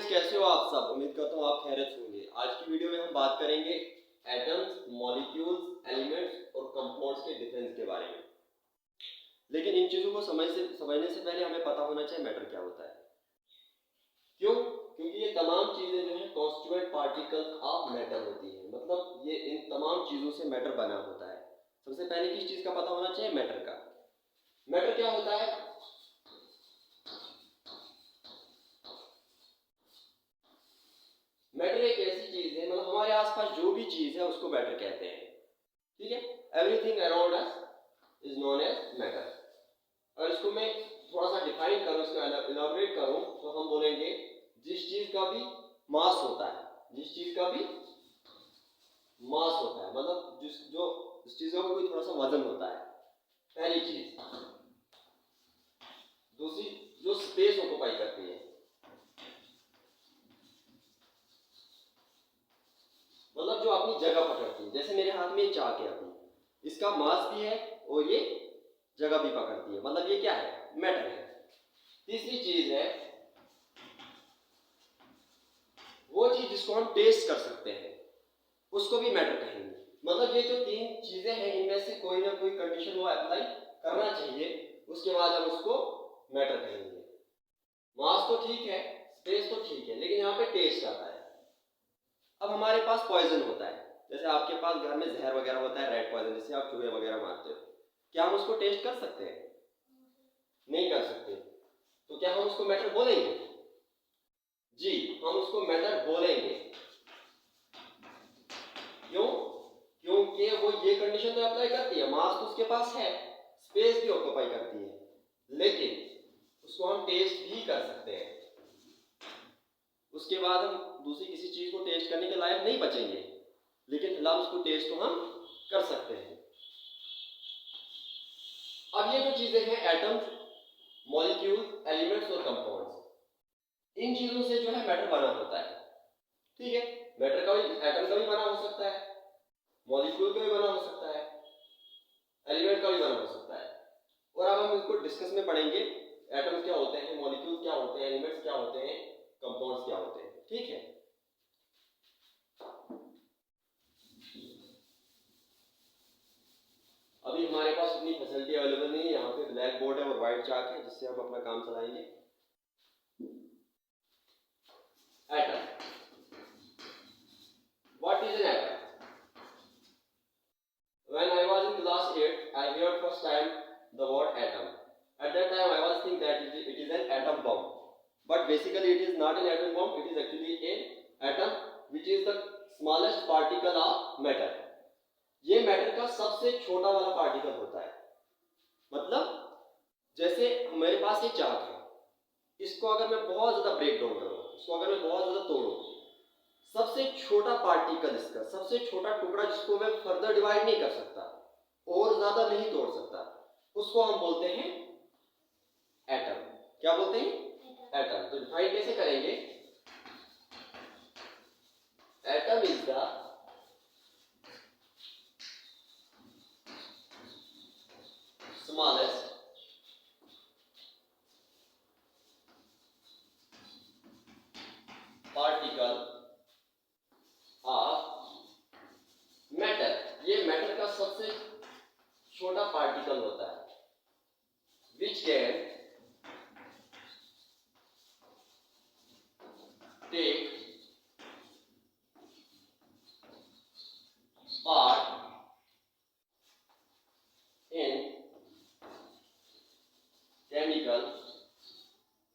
Students, कैसे हो आप सब? उम्मीद करता हूँ आप खैरियत होंगे। आज की वीडियो में हम बात करेंगे एटम्स, मॉलिक्यूल्स, एलिमेंट्स और कंपाउंड्स के डिफरेंस के बारे में। लेकिन इन चीज़ों को समझने से पहले हमें पता होना चाहिए मैटर क्या होता है। क्यों? क्योंकि ये तमाम चीज़ें जो है कॉन्स्टिट्यूएंट पार्टिकल्स ऑफ मैटर होती हैं। मतलब ये इन तमाम चीज़ों से मैटर बना होता है। सबसे पहले किस चीज़ का पता होना चाहिए? मैटर का। मैटर क्या होता है? मैटर एक ऐसी चीज है, मतलब हमारे आसपास जो भी चीज है उसको मैटर कहते हैं। ठीक है, everything around us is known as matter. और इसको मैं थोड़ा सा डिफाइन करूं, इसको इलाबोरेट करूं, तो हम बोलेंगे जिस चीज का भी मास होता है, जिस चीज का भी मास होता है, मतलब जिस चीजों का कोई थोड़ा सा वजन होता है, पहली चीज। दूसरी, जो स्पेस ऑक्युपाई करती है, मतलब जो अपनी जगह पकड़ती है। जैसे मेरे हाथ में चाक है अपनी, इसका मास भी है और ये जगह भी पकड़ती है, मतलब ये क्या है? मैटर है। तीसरी चीज है वो चीज जिसको हम टेस्ट कर सकते हैं, उसको भी मैटर कहेंगे। मतलब ये जो तीन चीजें हैं, इनमें से कोई ना कोई कंडीशन वो अप्लाई करना चाहिए, उसके बाद हम उसको मैटर कहेंगे। मास तो ठीक है, स्पेस तो ठीक है, लेकिन यहाँ पे टेस्ट आता है। अब हमारे पास पॉइजन होता है, जैसे आपके पास घर में जहर वगैरह होता है, रेड पॉइजन, जिसे आप चूहे वगैरह मारते हो, क्या हम उसको टेस्ट कर सकते हैं? नहीं कर सकते। तो क्या हम उसको मैटर बोलेंगे? जी, हम उसको मैटर बोलेंगे। क्यों? क्योंकि वो ये कंडीशन तो अप्लाई करती है, मास तो उसके पास है, स्पेस भी ऑक्युपाई करती है, लेकिन उसको हम टेस्ट भी कर सकते हैं। उसके बाद हम दूसरी किसी चीज को टेस्ट करने के लायक नहीं बचेंगे, लेकिन फिलहाल उसको टेस्ट तो हम कर सकते हैं। अब ये जो चीजें हैं, एटम्स, मॉलिक्यूल्स, एलिमेंट्स और कंपाउंड्स, इन चीजों से जो है मैटर बना होता है। ठीक है, मैटर का भी, एटम का भी बना हो सकता है, मॉलिक्यूल का भी बना हो सकता है, एलिमेंट का भी बना हो सकता है। और अब हम इसको डिस्कस में पढ़ेंगे, एटम्स क्या होते हैं, मॉलिक्यूल्स क्या होते हैं, एलिमेंट्स क्या होते हैं, कंपाउंड्स क्या होते हैं। ठीक है, अभी हमारे पास उतनी फैसिलिटी अवेलेबल नहीं है। यहाँ पे ब्लैक बोर्ड है और व्हाइट चाक है, जिससे हम अपना काम चलाएंगे। Atom, what is an atom? When I was in class 8, I heard first time the word atom. At that time I was thinking that it is an atom bomb, but basically it is not an atom bomb. It is actually an atom, which is the smallest particle of matter. ये matter का सबसे छोटा वाला particle होता है। मतलब जैसे मेरे पास ये चाक है, इसको अगर मैं बहुत ज्यादा ब्रेक डाउन करूं, इसको अगर मैं बहुत ज्यादा तोड़ूं, सबसे छोटा पार्टिकल, इसका सबसे छोटा टुकड़ा जिसको मैं फर्दर डिवाइड नहीं कर सकता और ज्यादा नहीं तोड़ सकता, उसको हम बोलते हैं एटम। क्या बोलते हैं? एटम। तो डिफाइन कैसे करेंगे? Atom is the smallest particle of matter. ये मैटर का सबसे छोटा पार्टिकल होता है, which can take part in chemical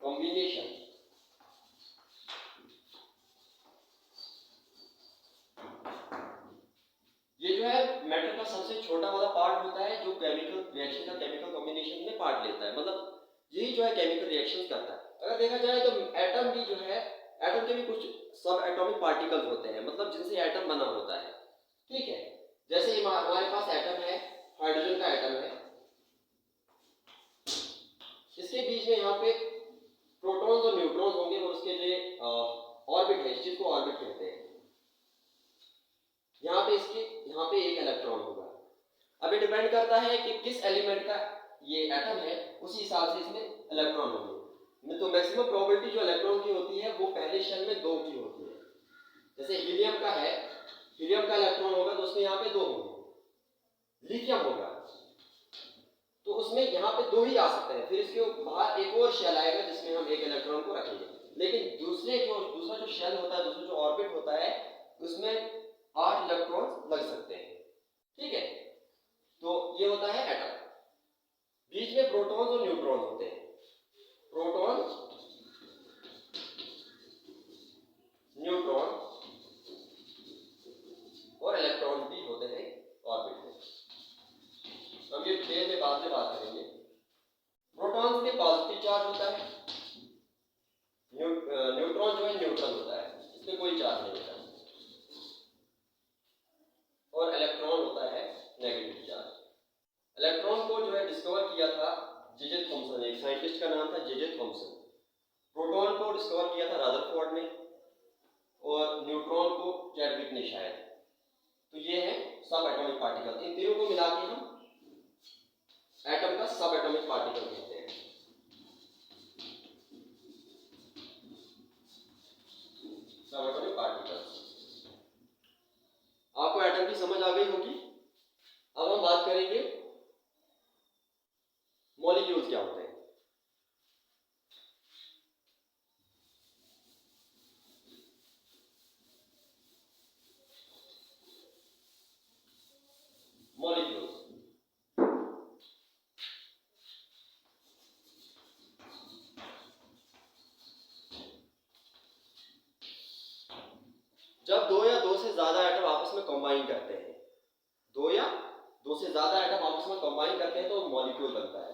combination. ये जो है मैटर का सबसे छोटा वाला पार्ट होता है, जो केमिकल रिएक्शन का केमिकल कॉम्बिनेशन में पार्ट लेता है। मतलब यही जो है केमिकल रिएक्शंस करता है। अगर देखा जाए तो एटम भी जो है, एटम के भी कुछ सब एटॉमिक पार्टिकल्स होते हैं, मतलब जिनसे एटम बना होता है। ठीक है, जैसे हमारे पास एटम है, हाइड्रोजन का एटम है, इसके बीच में यहाँ पे प्रोटॉन्स और न्यूट्रॉन्स होंगे और उसके जो ऑर्बिट है, इस चीज को ऑर्बिट कहते हैं। यहाँ पे एक इलेक्ट्रॉन होगा। अब ये डिपेंड करता है कि किस एलिमेंट का ये एटम है, उसी हिसाब से इसमें इलेक्ट्रॉन होंगे। तो मैक्सिमम प्रोबेबिलिटी जो इलेक्ट्रॉन की होती है वो पहले शेल का इलेक्ट्रॉन होगा तो उसमें यहाँ पे 2 होंगे, लिथियम होगा तो उसमें यहाँ पे 2 ही आ सकते हैं, फिर इसके बाहर एक और शेल आएगा जिसमें हम एक इलेक्ट्रॉन को रखेंगे। लेकिन दूसरा जो शेल होता है, दूसरा जो ऑर्बिट होता है, उसमें 8 इलेक्ट्रॉन लग सकते हैं। ठीक है, तो ये होता है एटम। बीच में प्रोटॉन्स और न्यूट्रॉन्स होते हैं। प्रोटॉन, न्यूट्रॉन और इलेक्ट्रॉन भी होते हैं ऑर्बिट में। हम ये डिटेल में बाद में बात करेंगे। प्रोटॉन्स में पॉजिटिव चार्ज होता है, न्यूट्रॉन जो है न्यूट्रल होता है, इसमें कोई चार्ज नहीं होता, और इलेक्ट्रॉन होता है नेगेटिव चार्ज। इलेक्ट्रॉन को जो है डिस्कवर किया था जे.जे. थॉमसन, एक साइंटिस्ट का नाम था जे.जे. थॉमसन। प्रोटॉन को डिस्कवर किया था रदरफोर्ड ने, और न्यूट्रॉन को चैडविक ने शायद। तो ये है सब एटॉमिक पार्टिकल। इन तीनों को मिला के हम एटम का सब एटॉमिक पार्टिकल कहते हैं। सब एटॉमिक पार्टिकल। आपको एटम की समझ आ गई होगी। अब हम बात करेंगे मॉलिक्यूल्स क्या होते हैं। मॉलिक्यूल्स जब 2 या 2 से ज्यादा एटम आपस में कंबाइन करते हैं, 2 या 2 से ज्यादा एटम आपस में कंबाइन करते हैं तो मॉलिक्यूल बनता है।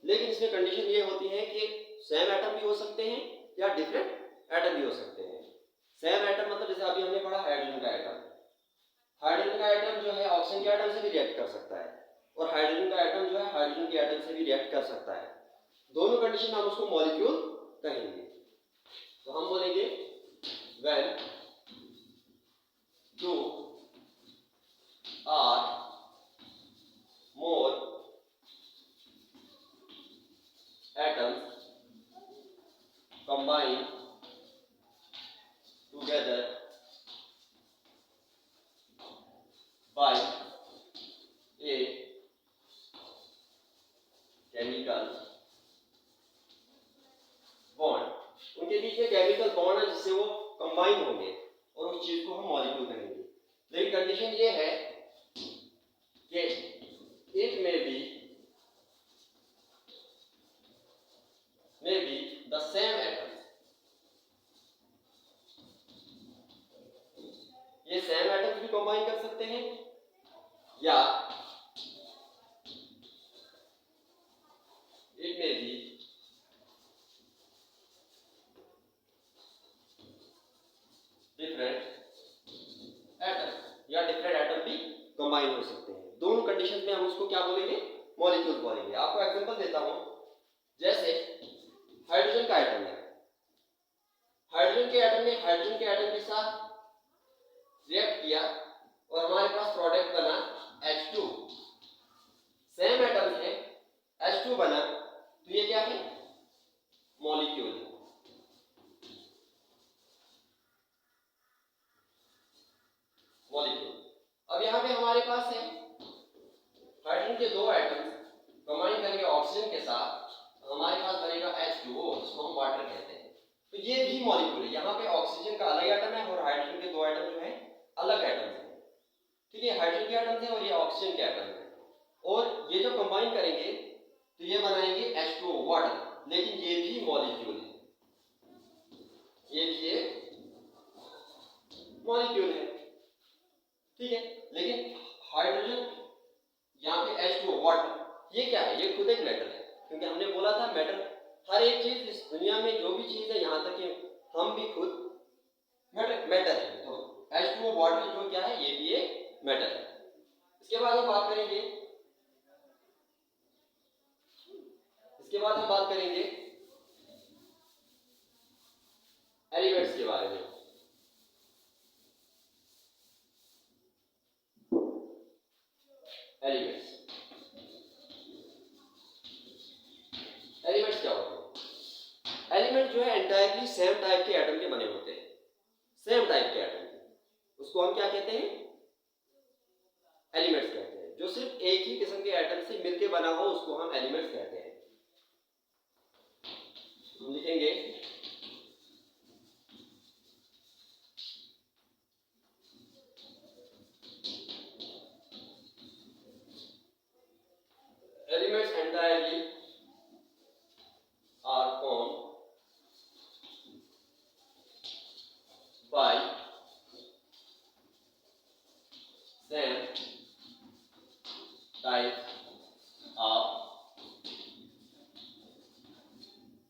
लेकिन इसमें कंडीशन ये होती है कि सेम एटम भी हो सकते हैं या डिफरेंट एटम भी हो सकते हैं। सेम एटम मतलब जैसे अभी हमने पढ़ा हाइड्रोजन का एटम। हाइड्रोजन का एटम जो है ऑक्सीजन के एटम से भी रिएक्ट कर सकता है, और हाइड्रोजन का एटम जो है हाइड्रोजन के एटम से भी रिएक्ट कर सकता है। दोनों कंडीशन हम उसको मॉलिक्यूल कहेंगे। तो हम बोलेंगे when 2 are more atoms combine together by a chemical bond। उनके बीच में केमिकल बॉन्ड है जिससे वो कंबाइन होंगे और उस चीज को हम मॉलिक्यूल कहेंगे। लेकिन कंडीशन ये है कि it may be the same atoms, ये सेम एटम्स भी कंबाइन कर सकते हैं, या it may be different atom, या डिफरेंट एटम भी कंबाइन हो सकते हैं। दोनों कंडीशन में हम उसको क्या बोलेंगे, मॉलिक्यूल बोलेंगे। आपको एग्जांपल देता हूं, जैसे हाइड्रोजन का एटम है, हाइड्रोजन के एटम ने हाइड्रोजन के एटम के साथ रिएक्ट किया और हमारे पास प्रोडक्ट बना H2। सेम एटम है, H2 बना, तो ये क्या है, मॉलिक्यूल है। मॉलिक्यूल। अब यहां पे हमारे पास है हाइड्रोजन के 2 एटम कंबाइन करेंगे ऑक्सीजन के साथ, हमारे पास बनेगा H2O, जिसको हम वाटर कहते हैं। तो ये भी मॉलिक्यूल है। यहाँ पे ऑक्सीजन का अलग एटम है और हाइड्रोजन के 2 एटम जो है अलग एटम है। ठीक है, हाइड्रोजन के एटम है और ये ऑक्सीजन के एटम है, और ये जो कंबाइन करेंगे तो ये बनाएंगे H2O वाटर। लेकिन ये भी मॉलिक्यूल है, ये भी एक मॉलिक्यूल है। ठीक है, लेकिन हाइड्रोजन यहाँ पे H2O वाटर, ये क्या है, ये खुद एक मैटर है। क्योंकि हमने बोला था मैटर, हर एक चीज इस दुनिया में जो भी चीज है, यहाँ तक कि हम भी खुद मैटर है। तो H2O वाटर जो क्या है, ये भी एक मैटर है। इसके बाद हम बात करेंगे एलिमेंट्स के बारे में। एलिमेंट्स क्या होते हैं? एलिमेंट जो है एंटायरली सेम टाइप के एटम के बने होते हैं, सेम टाइप के एटम। उसको हम क्या कहते हैं? एलिमेंट्स कहते हैं। जो सिर्फ एक ही किस्म के एटम से मिलके बना हो उसको हम एलिमेंट्स कहते हैं। हम लिखेंगे elements entirely are formed by same type of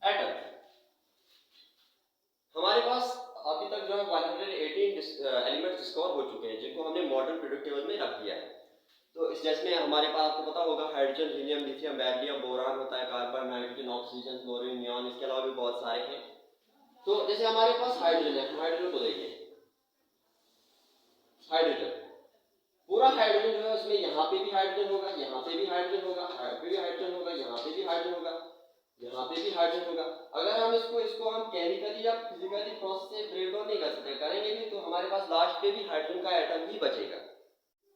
atom। हमारे पास अभी तक जो है 118 एलिमेंट्स डिस्कवर हो चुके हैं जिनको हमने मॉडर्न पीरियोडिक टेबल में रख दिया है। तो इस जिसमें हमारे पास आपको पता होगा hydrogen, helium, lithium, beryllium, boron होता है, carbon, nitrogen, oxygen, chlorine, neon, इसके अलावा भी बहुत सारे हैं। तो जैसे हमारे पास हाइड्रोजन है, हम हाइड्रोजन को देखेंगे। हाइड्रोजन, पूरा हाइड्रोजन जो है उसमें यहाँ पे भी हाइड्रोजन होगा, यहाँ पे भी हाइड्रोजन होगा, यहाँ पे भी हाइड्रोजन होगा, यहाँ पे भी हाइड्रोजन होगा, यहाँ पे भी हाइड्रोजन होगा। अगर हम इसको हम केमिकली या फिजिकली प्रोसेस से ब्रेक डाउन नहीं कर सकते, करेंगे भी, तो हमारे पास लास्ट पे भी हाइड्रोजन का एटम ही बचेगा।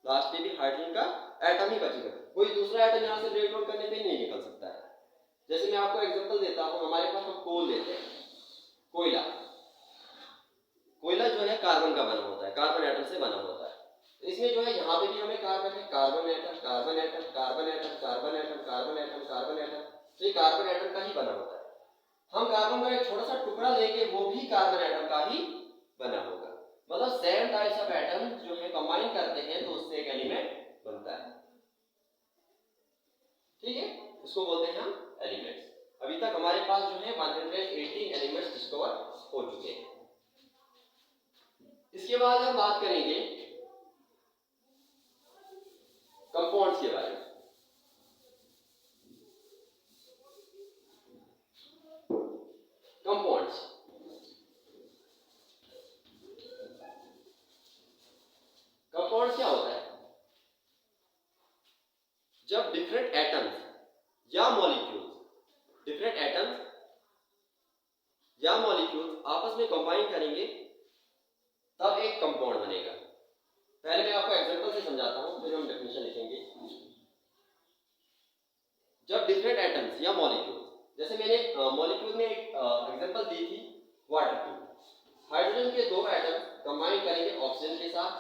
लास्ट पे भी हाइड्रोजन का एटम ही बचेगा, कोई दूसरा एटम यहाँ से ब्रेक डाउन करने पे नहीं निकल सकता है। जैसे मैं आपको एग्जांपल देता हूँ, हमारे पास हम कोल लेते हैं, कोयला। कोयला जो है कार्बन का बना होता है, कार्बन एटम से बना होता है। तो इसमें जो है यहाँ पे भी हमें कार्बन है, carbon atom, carbon atom, carbon atom, carbon atom, carbon atom, carbon atom, तो ये कार्बन एटम का ही बना होता है। हम कार्बन का एक छोटा सा टुकड़ा लेंगे, वो भी कार्बन एटम का ही बना होगा। मतलब सेम टाइप्स ऑफ एटम जो है कंबाइन करते हैं तो उससे एक एलिमेंट बनता है। ठीक है, इसको बोलते हैं हम एलिमेंट्स। अभी तक हमारे पास जो है 118 एलिमेंट्स डिस्कवर हो चुके हैं। इसके बाद हम बात करेंगे कंपाउंड्स के बारे में। कंपाउंड्स, कंपाउंड्स क्या होता है? जब डिफरेंट एटम्स या मॉलिक्यूल्स, डिफरेंट एटम्स या मॉलिक्यूल्स आपस में कंबाइन करेंगे तब एक कंपाउंड बनेगा। पहले मैं आपको एग्जांपल से समझाता हूं, फिर हम डेफिनेशन लिखेंगे। जब डिफरेंट एटम्स या मॉलिक्यूल्स, जैसे मैंने मॉलिक्यूल में एक एग्जांपल दी थी वाटर की। हाइड्रोजन के दो एटम कंबाइन करेंगे ऑक्सीजन के साथ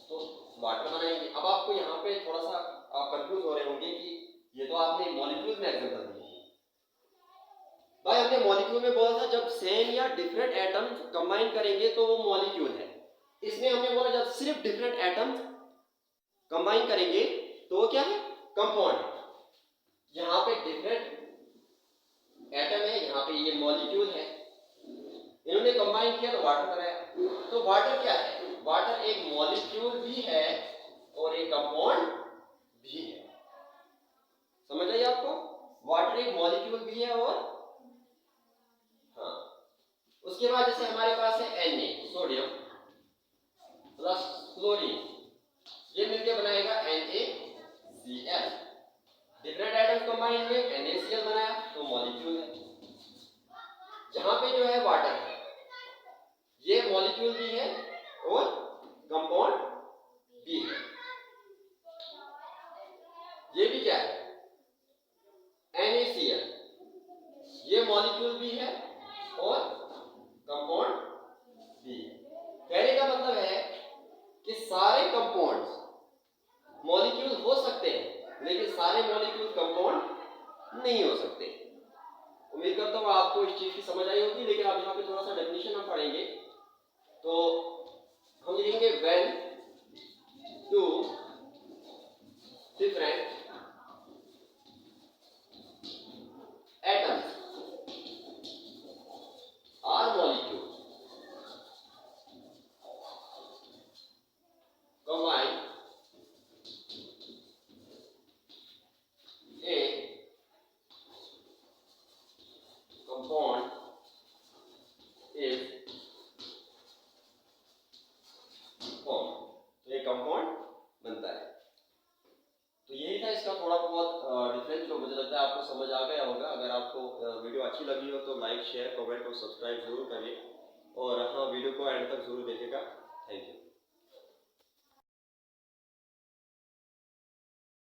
तो वाटर बनाएंगे। अब आपको यहाँ पे थोड़ा सा आप कंफ्यूज हो रहे होंगे कि ये तो आपने मॉलिक्यूल में एग्जांपल दी थी। भाई हमने मॉलिक्यूल में बोला था जब सेम या डिफरेंट एटम कंबाइन करेंगे तो वो मॉलिक्यूल है। इसमें हमने बोला जब सिर्फ डिफरेंट एटम्स कंबाइन करेंगे तो वो क्या है? कंपाउंड है। यहाँ पे डिफरेंट एटम है, यहाँ पे ये मॉलिक्यूल है, इन्होंने कंबाइन किया तो वाटर बनाया। तो वाटर क्या है? वाटर एक मॉलिक्यूल भी है और एक कंपाउंड भी है। समझ आई आपको? वाटर एक मॉलिक्यूल भी है और हाँ, उसके बाद जैसे हमारे पास है Na, सोडियम प्लस क्लोरीन, ये मिलके बनाएगा NaCl। डिफरेंट एटम्स कंबाइन हुए, NaCl बनाया तो मॉलिक्यूल है। जहां पे जो है वाटर है, ये मॉलिक्यूल भी है और कंपाउंड भी है। ये भी क्या है? NaCl, ये मॉलिक्यूल भी है और कंपाउंड भी है। कहने का मतलब है कि सारे कंपाउंड्स मॉलिक्यूल हो सकते हैं लेकिन सारे मॉलिक्यूल कंपाउंड नहीं हो सकते। उम्मीद करता हूँ आपको इस चीज की समझ आई होगी। लेकिन आप यहाँ पे थोड़ा सा डेफिनेशन हम पढ़ेंगे तो हम लिखेंगे when two different atoms are molecule combine a compound is formed, तो ये कंपाउंड बनता है। तो यही था इसका थोड़ा बहुत डिफरेंस, जो मुझे लगता है आपको समझ आ गया होगा। अगर आपको वीडियो अच्छी लगी हो तो लाइक, शेयर, कमेंट और सब्सक्राइब जरूर करिए और हाँ, वीडियो को एंड तक जरूर देखिएगा। Thank you.